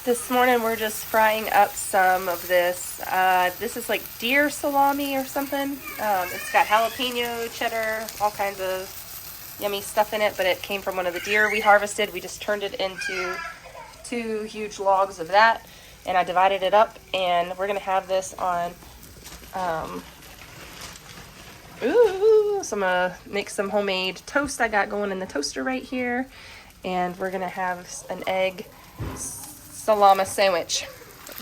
This morning we're just frying up some of this. This is like deer salami or something. It's got jalapeno, cheddar, all kinds of yummy stuff in it, but it came from one of the deer we harvested. We just turned it into 2 huge logs of that, and I divided it up, and we're gonna have this on so I'm gonna make some homemade toast I got going in the toaster right here, and we're gonna have an egg salami sandwich.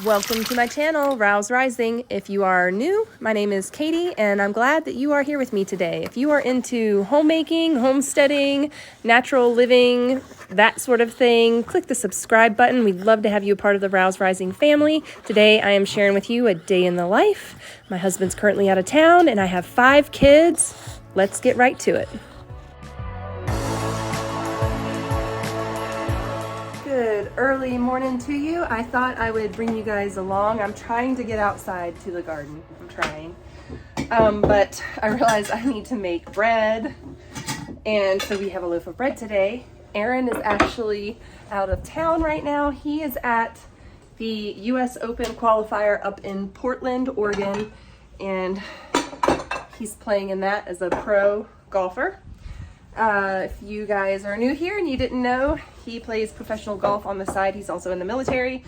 Welcome to my channel, Rouse Rising. If you are new, my name is Katie, and I'm glad that you are here with me today. If you are into homemaking, homesteading, natural living, that sort of thing, click the subscribe button. We'd love to have you a part of the Rouse Rising family. Today I am sharing with you a day in the life. My husband's currently out of town, and I have 5 kids. Let's get right to it. Good early morning to you. I thought I would bring you guys along. I'm trying to get outside to the garden. I'm trying. But I realized I need to make bread. And so we have a loaf of bread today. Aaron is actually out of town right now. He is at the US Open qualifier up in Portland, Oregon. And he's playing in that as a pro golfer. If you guys are new here and you didn't know, he plays professional golf on the side. He's also in the military,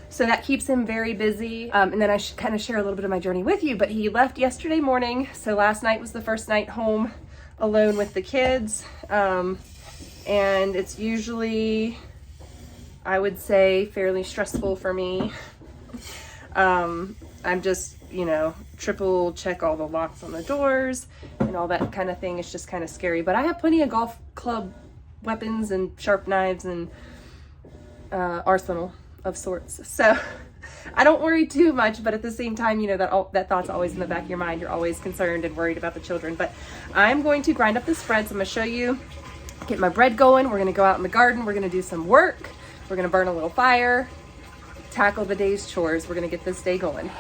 so that keeps him very busy. And then I should kind of share a little bit of my journey with you, but he left yesterday morning, so last night was the first night home alone with the kids. And it's usually, I would say, fairly stressful for me. I'm just, triple check all the locks on the doors and all that kind of thing. It's just kind of scary, but I have plenty of golf club weapons and sharp knives and arsenal of sorts. So I don't worry too much, but at the same time, that thought's always in the back of your mind. You're always concerned and worried about the children, but I'm going to grind up this bread. So I'm going to show you, get my bread going. We're going to go out in the garden. We're going to do some work. We're going to burn a little fire, tackle the day's chores. We're going to get this day going.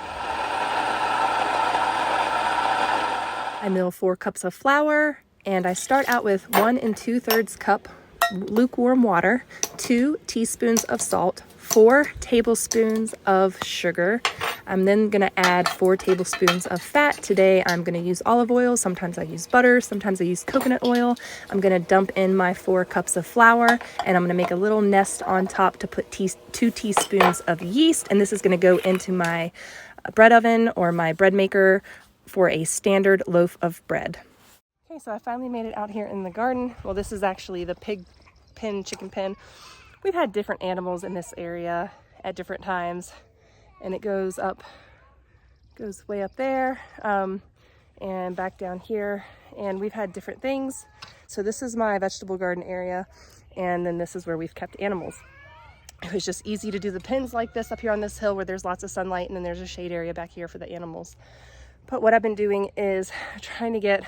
I mill 4 cups of flour, and I start out with 1 2/3 cup lukewarm water, 2 teaspoons of salt, 4 tablespoons of sugar. I'm then going to add 4 tablespoons of fat. Today I'm going to use olive oil. Sometimes I use butter. Sometimes I use coconut oil. I'm going to dump in my 4 cups of flour, and I'm going to make a little nest on top to put 2 teaspoons of yeast. And this is going to go into my bread oven or my bread maker for a standard loaf of bread. Okay, so I finally made it out here in the garden. Well, this is actually the pig pen, chicken pen. We've had different animals in this area at different times, and it goes way up there and back down here, and we've had different things. So this is my vegetable garden area, and then this is where we've kept animals. It was just easy to do the pens like this up here on this hill where there's lots of sunlight, and then there's a shade area back here for the animals. But what I've been doing is trying to get,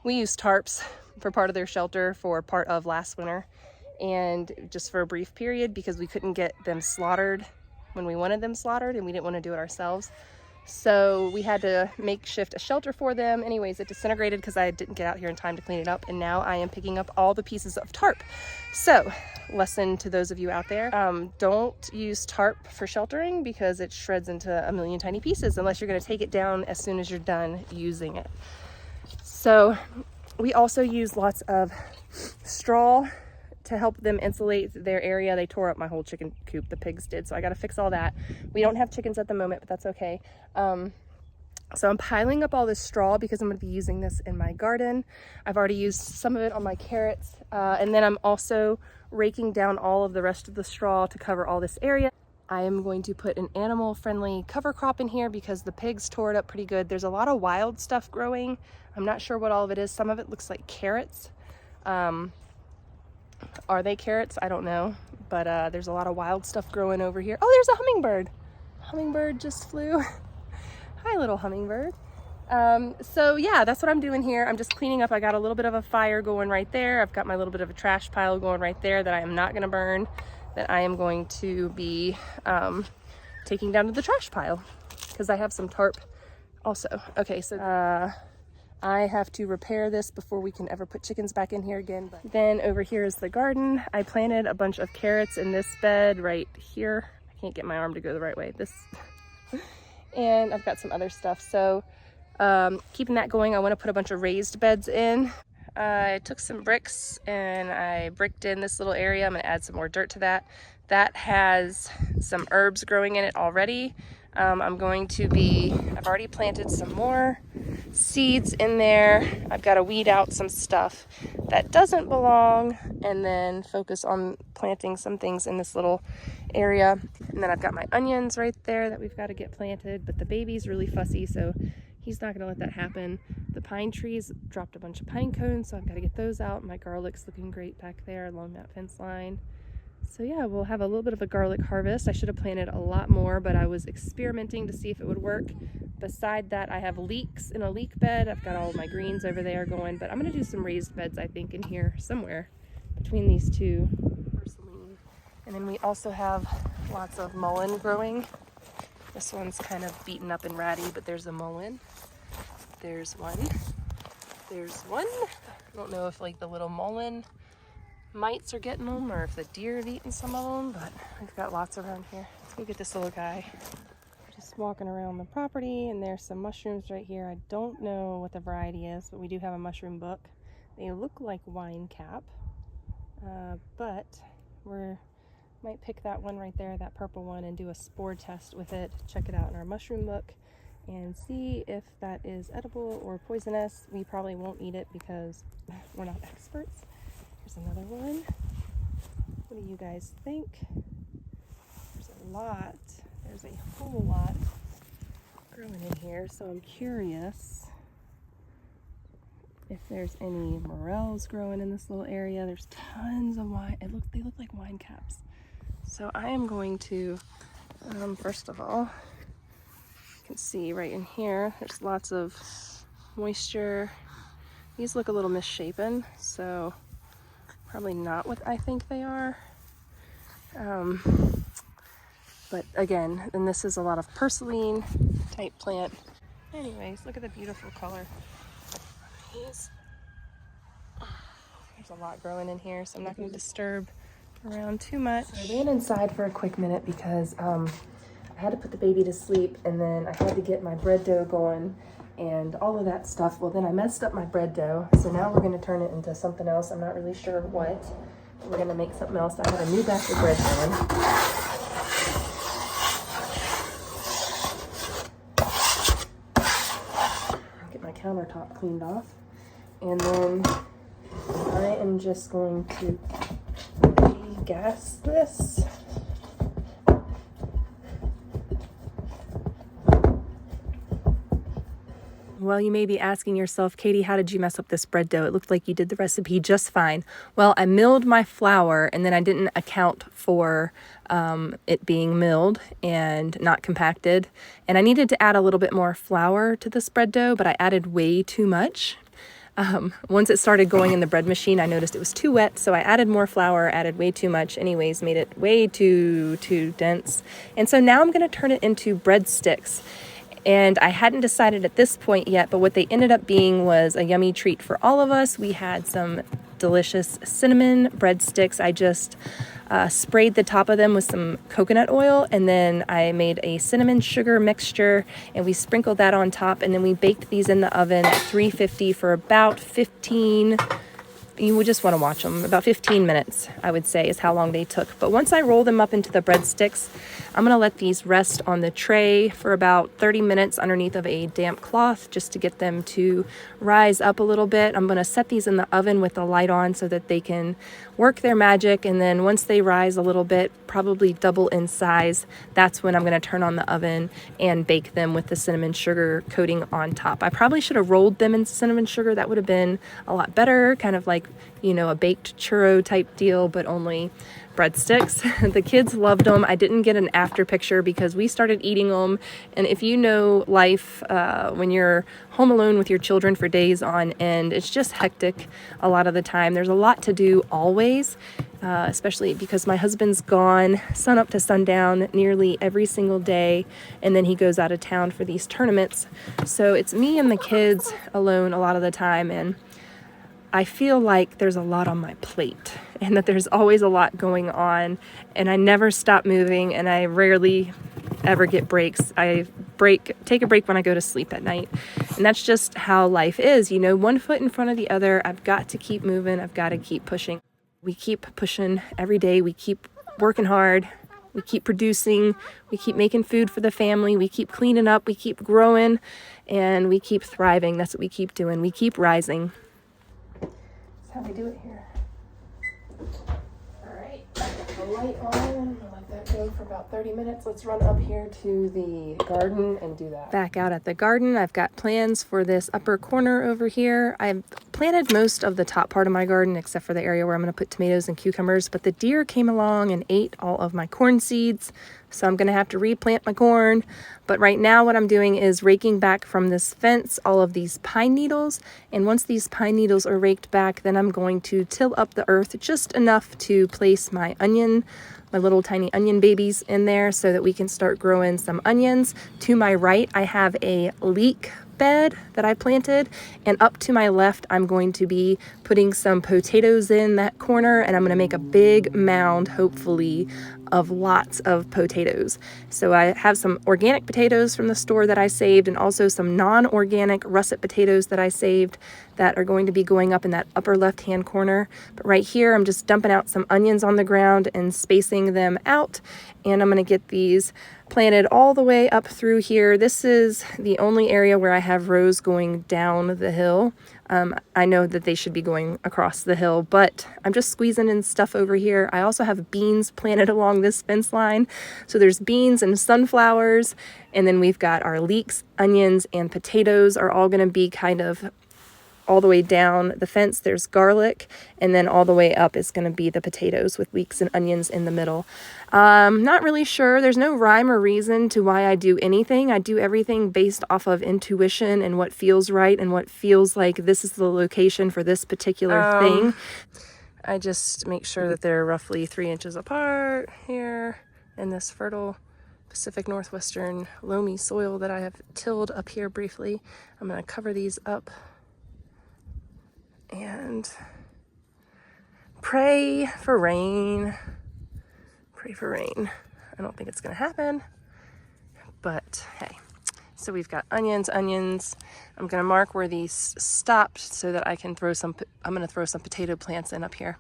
we used tarps for part of their shelter for part of last winter, and just for a brief period because we couldn't get them slaughtered when we wanted them slaughtered, and we didn't want to do it ourselves. So we had to makeshift a shelter for them. Anyways, it disintegrated because I didn't get out here in time to clean it up, and now I am picking up all the pieces of tarp. So, lesson to those of you out there, don't use tarp for sheltering because it shreds into a million tiny pieces unless you're going to take it down as soon as you're done using it. So we also use lots of straw to help them insulate their area. They tore up my whole chicken coop, the pigs did, so I got to fix all that. We don't have chickens at the moment, but that's okay. So I'm piling up all this straw because I'm going to be using this in my garden. I've already used some of it on my carrots, and then I'm also raking down all of the rest of the straw to cover all this area. I am going to put an animal-friendly cover crop in here because the pigs tore it up pretty good. There's a lot of wild stuff growing. I'm not sure what all of it is. Some of it looks like carrots. Are they carrots? I don't know, but there's a lot of wild stuff growing over here. Oh, there's a hummingbird. Hummingbird just flew. Hi, little hummingbird. So yeah, that's what I'm doing here. I'm just cleaning up. I got a little bit of a fire going right there. I've got my little bit of a trash pile going right there that I am not going to burn, that I am going to be taking down to the trash pile because I have some tarp also. Okay, so I have to repair this before we can ever put chickens back in here again. But then over here is the garden. I planted a bunch of carrots in this bed right here. I can't get my arm to go the right way. This, and I've got some other stuff. So keeping that going, I want to put a bunch of raised beds in. I took some bricks and I bricked in this little area. I'm going to add some more dirt to that. That has some herbs growing in it already. I've already planted some more seeds in there. I've got to weed out some stuff that doesn't belong and then focus on planting some things in this little area. And then I've got my onions right there that we've got to get planted, but the baby's really fussy, so he's not going to let that happen. The pine trees dropped a bunch of pine cones, so I've got to get those out. My garlic's looking great back there along that fence line. So yeah, we'll have a little bit of a garlic harvest. I should have planted a lot more, but I was experimenting to see if it would work. Beside that, I have leeks in a leek bed. I've got all of my greens over there going, but I'm going to do some raised beds, I think, in here somewhere between these two. And then we also have lots of mullein growing. This one's kind of beaten up and ratty, but there's a mullein. There's one. There's one. I don't know if like the little mullein mites are getting them or if the deer have eaten some of them, but we've got lots around here. Let's go get this little guy. Just walking around the property, and there's some mushrooms right here. I don't know what the variety is, but we do have a mushroom book. They look like wine cap, but we might pick that one right there, that purple one, and do a spore test with it. Check it out in our mushroom book and see if that is edible or poisonous. We probably won't eat it because we're not experts. There's another one. What do you guys think? There's a lot. There's a whole lot growing in here, so I'm curious if there's any morels growing in this little area. There's tons of wine. They look like wine caps. So I am going to, first of all, you can see right in here, there's lots of moisture. These look a little misshapen, so probably not what I think they are. But again, and this is a lot of purslane type plant. Anyways, look at the beautiful color. There's a lot growing in here, so I'm not going to disturb around too much. I ran inside for a quick minute because I had to put the baby to sleep, and then I had to get my bread dough going and all of that stuff. Well, then I messed up my bread dough, so now we're going to turn it into something else. I'm not really sure what. We're going to make something else. I have a new batch of bread going. Countertop cleaned off, and then I am just going to gas this. Well, you may be asking yourself, Katie, how did you mess up this bread dough? It looked like you did the recipe just fine. Well, I milled my flour, and then I didn't account for it being milled and not compacted. And I needed to add a little bit more flour to this bread dough, but I added way too much. Once it started going in the bread machine, I noticed it was too wet, so I added more flour, added way too much, anyways, made it way too dense. And so now I'm going to turn it into breadsticks. And I hadn't decided at this point yet, but what they ended up being was a yummy treat for all of us. We had some delicious cinnamon breadsticks. I just sprayed the top of them with some coconut oil, and then I made a cinnamon sugar mixture, and we sprinkled that on top, and then we baked these in the oven at 350 for about 15 you would just want to watch them. About 15 minutes, I would say, is how long they took. But once I roll them up into the breadsticks, I'm going to let these rest on the tray for about 30 minutes underneath of a damp cloth just to get them to rise up a little bit. I'm going to set these in the oven with the light on so that they can work their magic. And then once they rise a little bit, probably double in size, that's when I'm going to turn on the oven and bake them with the cinnamon sugar coating on top. I probably should have rolled them in cinnamon sugar. That would have been a lot better, kind of like, you know, a baked churro type deal, but only breadsticks. The kids loved them. I didn't get an after picture because we started eating them. And if you know life, when you're home alone with your children for days on end, it's just hectic a lot of the time. There's a lot to do always, especially because my husband's gone sun up to sundown nearly every single day. And then he goes out of town for these tournaments. So it's me and the kids alone a lot of the time. And I feel like there's a lot on my plate. and that there's always a lot going on, and I never stop moving, and I rarely ever get breaks. I take a break when I go to sleep at night. And that's just how life is, you know, one foot in front of the other. I've got to keep moving. I've got to keep pushing. We keep pushing every day. We keep working hard. We keep producing. We keep making food for the family. We keep cleaning up. We keep growing, and we keep thriving. That's what we keep doing. We keep rising. That's how we do it here. All right, the light on. I'll let that go for about 30 minutes. Let's run up here to the garden and do that. Back out at the garden, I've got plans for this upper corner over here. I've planted most of the top part of my garden except for the area where I'm going to put tomatoes and cucumbers, but the deer came along and ate all of my corn seeds, so I'm going to have to replant my corn. But right now what I'm doing is raking back from this fence all of these pine needles, and once these pine needles are raked back, then I'm going to till up the earth just enough to place my little tiny onion babies in there so that we can start growing some onions. To my right, I have a leek bed that I planted, and up to my left, I'm going to be putting some potatoes in that corner, and I'm going to make a big mound, hopefully, of lots of potatoes. So I have some organic potatoes from the store that I saved, and also some non-organic russet potatoes that I saved that are going to be going up in that upper left-hand corner. But right here, I'm just dumping out some onions on the ground and spacing them out, and I'm going to get these planted all the way up through here. This is the only area where I have rows going down the hill. I know that they should be going across the hill, but I'm just squeezing in stuff over here. I also have beans planted along this fence line. So there's beans and sunflowers, and then we've got our leeks, onions, and potatoes are all going to be kind of all the way down the fence. There's garlic, and then all the way up is going to be the potatoes with leeks and onions in the middle. Not really sure. There's no rhyme or reason to why I do anything. I do everything based off of intuition and what feels right and what feels like this is the location for this particular thing. I just make sure that they're roughly 3 inches apart here in this fertile Pacific Northwestern loamy soil that I have tilled up here briefly. I'm going to cover these up and pray for rain. Pray for rain. I don't think it's going to happen, but hey. So we've got onions. I'm going to mark where these stopped so that I can I'm going to throw some potato plants in up here.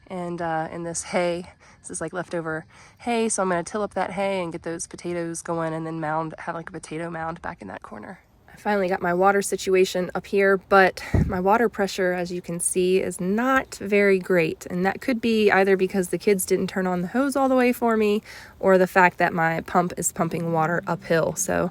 And in this hay, this is like leftover hay, so I'm going to till up that hay and get those potatoes going, and then have like a potato mound back in that corner. I finally got my water situation up here, but my water pressure, as you can see, is not very great. And that could be either because the kids didn't turn on the hose all the way for me, or the fact that my pump is pumping water uphill. So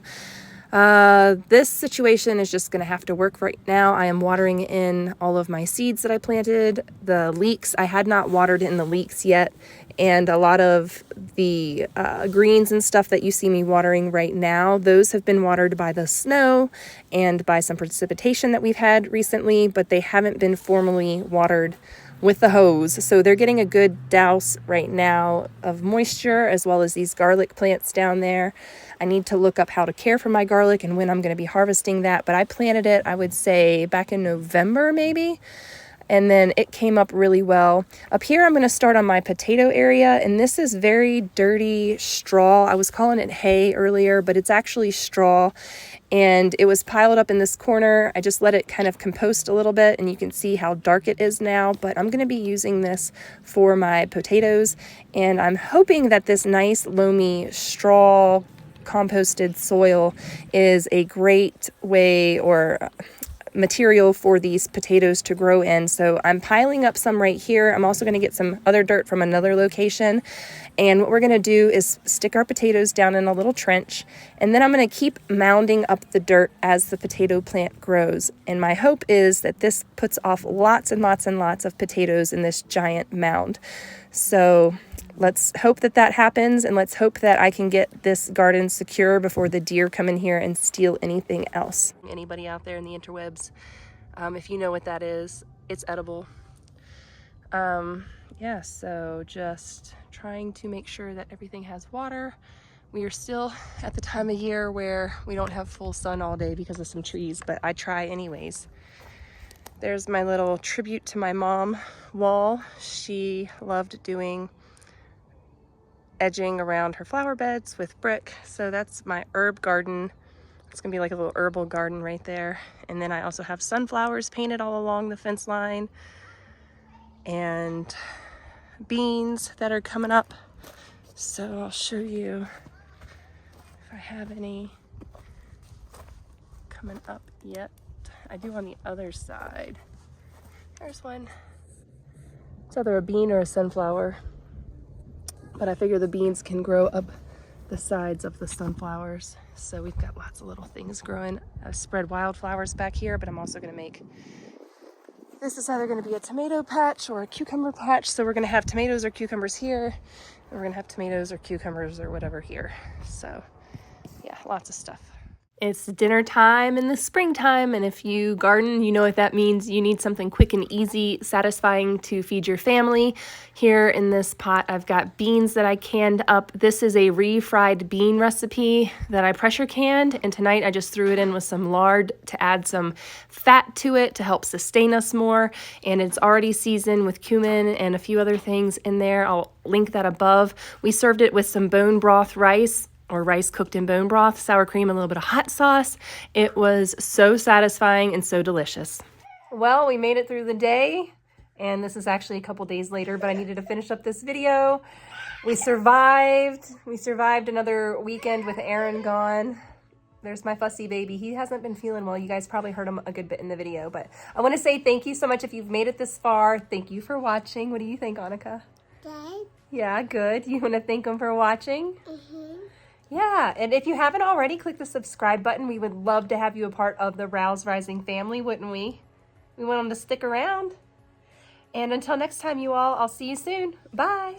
this situation is just going to have to work right now. I am watering in all of my seeds that I planted. The leeks, I had not watered in the leeks yet. And a lot of the greens and stuff that you see me watering right now, those have been watered by the snow and by some precipitation that we've had recently, but they haven't been formally watered with the hose. So they're getting a good douse right now of moisture, as well as these garlic plants down there. I need to look up how to care for my garlic and when I'm going to be harvesting that, but I planted it, I would say, back in November maybe. And then it came up really well. Up here, I'm going to start on my potato area, and this is very dirty straw. I was calling it hay earlier, but it's actually straw, and it was piled up in this corner. I just let it kind of compost a little bit, and you can see how dark it is now, but I'm going to be using this for my potatoes, and I'm hoping that this nice loamy straw composted soil is a great way or material for these potatoes to grow in. So I'm piling up some right here. I'm also going to get some other dirt from another location. And what we're going to do is stick our potatoes down in a little trench. And then I'm going to keep mounding up the dirt as the potato plant grows. And my hope is that this puts off lots and lots and lots of potatoes in this giant mound. So let's hope that that happens, and let's hope that I can get this garden secure before the deer come in here and steal anything else. Anybody out there in the interwebs, if you know what that is, it's edible. Yeah, so just trying to make sure that everything has water. We are still at the time of year where we don't have full sun all day because of some trees, but I try anyways. There's my little tribute to my mom wall. She loved doing edging around her flower beds with brick. So that's my herb garden. It's gonna be like a little herbal garden right there. And then I also have sunflowers painted all along the fence line and beans that are coming up. So I'll show you if I have any coming up yet. I do on the other side. There's one. It's either a bean or a sunflower, but I figure the beans can grow up the sides of the sunflowers. So we've got lots of little things growing. I've spread wildflowers back here, but I'm also gonna make, this is either gonna be a tomato patch or a cucumber patch. So we're gonna have tomatoes or cucumbers here, and we're gonna have tomatoes or cucumbers or whatever here. So yeah, lots of stuff. It's dinner time in the springtime, and if you garden, you know what that means. You need something quick and easy, satisfying to feed your family. Here in this pot, I've got beans that I canned up. This is a refried bean recipe that I pressure canned, and tonight I just threw it in with some lard to add some fat to it to help sustain us more, and it's already seasoned with cumin and a few other things in there. I'll link that above. We served it with some bone broth rice, or rice cooked in bone broth, sour cream, and a little bit of hot sauce. It was so satisfying and so delicious. Well, we made it through the day, and this is actually a couple days later, but I needed to finish up this video. We survived. We survived another weekend with Aaron gone. There's my fussy baby. He hasn't been feeling well. You guys probably heard him a good bit in the video, but I want to say thank you so much if you've made it this far. Thank you for watching. What do you think, Annika? Good. Yeah, good. You want to thank them for watching? Mm-hmm. Yeah, and if you haven't already, click the subscribe button. We would love to have you a part of the Rouse Rising family, wouldn't we? We want them to stick around. And until next time, you all, I'll see you soon. Bye.